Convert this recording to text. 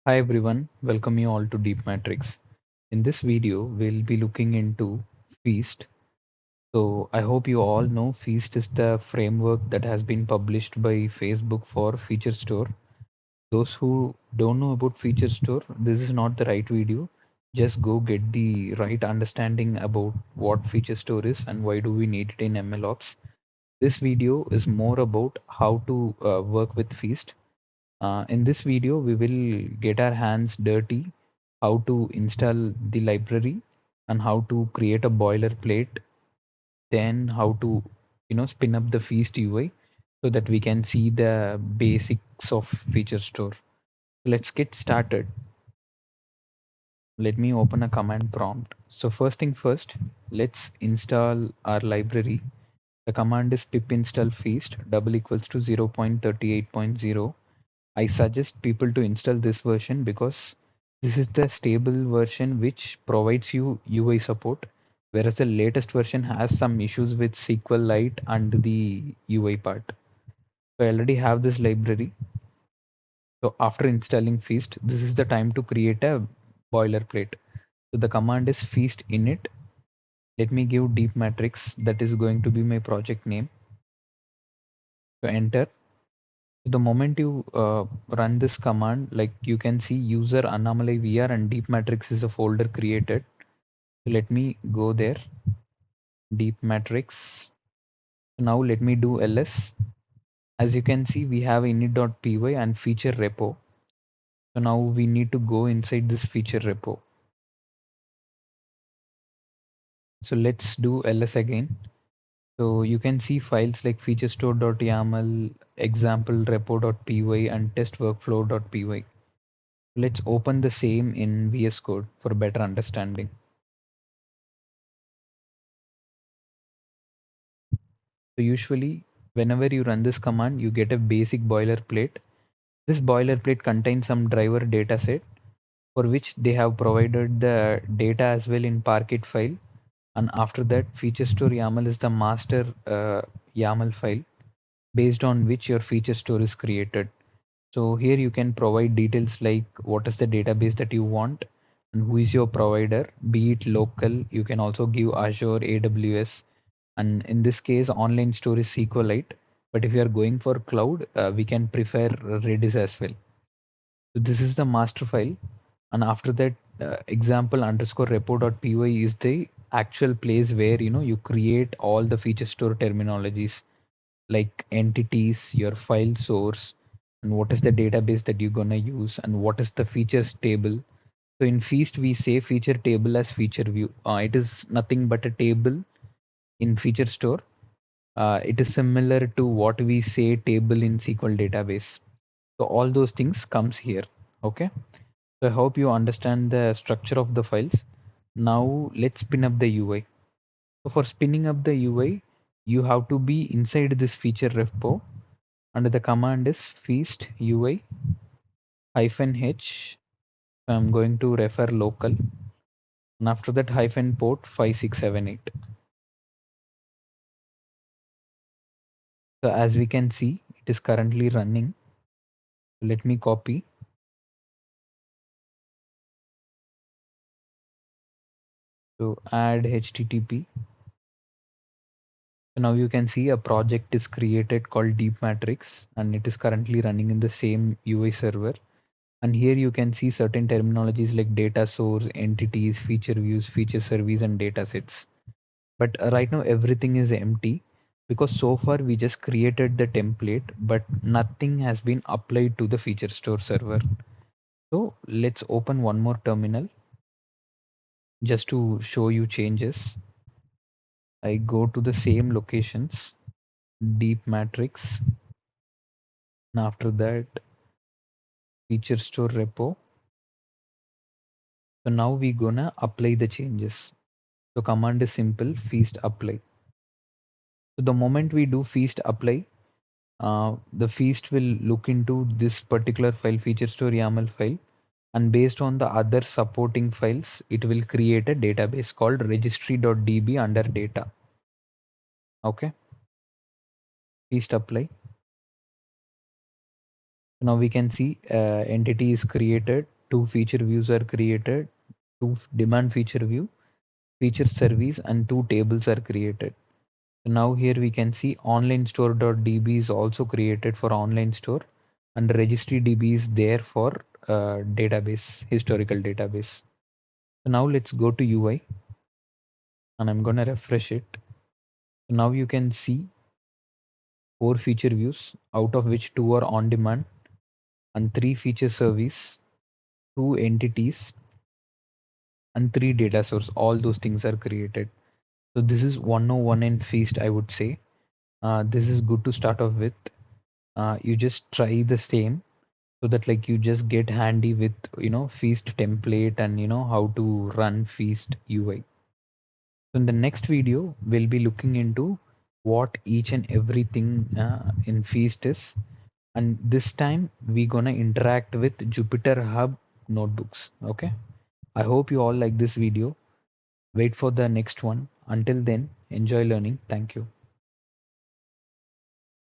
Hi everyone, welcome you all to Deep Matrix. In this video, we'll be looking into Feast. So I hope you all know Feast is the framework that has been published by Facebook for Feature Store. Those who don't know about Feature Store, this is not the right video. Just go get the right understanding about what Feature Store is and why do we need it in MLOps. This video is more about how to work with Feast. In this video, we will get our hands dirty, how to install the library and how to create a boilerplate, then how to spin up the Feast UI so that we can see the basics of Feature Store. Let's get started. Let me open a command prompt. So first thing first, let's install our library. The command is pip install feast double equals to 0.38.0. I suggest people to install this version because this is the stable version which provides you UI support, whereas the latest version has some issues with SQLite and the UI part. So I already have this library. So after installing Feast, this is the time to create a boilerplate. So the command is feast init. Let me give deep matrix. That is going to be my project name. So enter. The moment you run this command, like you can see user anomaly VR and deep matrix is a folder created. So let me go there, deep matrix. Now let me do ls. As you can see, we have init.py and feature repo. So now we need to go inside this feature repo. So let's do ls again. So you can see files like featurestore.yaml, example repo.py and testworkflow.py. Let's open the same in VS Code for better understanding. So usually, whenever you run this command, you get a basic boilerplate. This boilerplate contains some driver dataset for which they have provided the data as well in Parquet file. And after that, feature store YAML is the master YAML file based on which your feature store is created. So here you can provide details like what is the database that you want and who is your provider, be it local. You can also give Azure, AWS, and in this case, online store is SQLite. But if you are going for cloud, we can prefer Redis as well. So this is the master file, and after that, example underscore repo.py is the actual place where you create all the feature store terminologies like entities, your file source, and what is the database that you're gonna use, and what is the features table. So in Feast, we say feature table as feature view. It is nothing but a table in feature store. It is similar to what we say table in SQL database. So all those things comes here. Okay. So I hope you understand the structure of the files. Now let's spin up the UI. So for spinning up the UI, you have to be inside this feature repo, and the command is feast UI hyphen h. I'm going to refer local, and after that hyphen port 5678. So as we can see, it is currently running. Let me copy. So add HTTP. So now you can see a project is created called Deep Matrix, and it is currently running in the same UI server. And here you can see certain terminologies like data source, entities, feature views, feature service, and data sets. But right now everything is empty because so far we just created the template, but nothing has been applied to the feature store server. So let's open one more terminal just to show you changes. I go to the same locations, deep matrix, and after that feature store repo. So now we gonna apply the changes. So command is simple, feast apply. So the moment we do feast apply, the feast will look into this particular file, feature store YAML file, and based on the other supporting files, it will create a database called registry.db under data. Okay, feast apply. Now we can see entity is created, two feature views are created, two demand feature view, feature service, and two tables are created. So now here we can see online store.db is also created for online store, and registry db is there for database, historical database. So now let's go to UI, and I'm gonna refresh it. So now you can see four feature views, out of which two are on demand, and three feature service, two entities, and three data source. All those things are created. So this is 101 in Feast, I would say. This is good to start off with. You just try the same, so that like you just get handy with Feast template and how to run Feast UI. So in the next video, we'll be looking into what each and everything in Feast is, and this time we're gonna interact with Jupyter Hub notebooks. Okay, I hope you all like this video. Wait for the next one. Until then, enjoy learning. Thank you.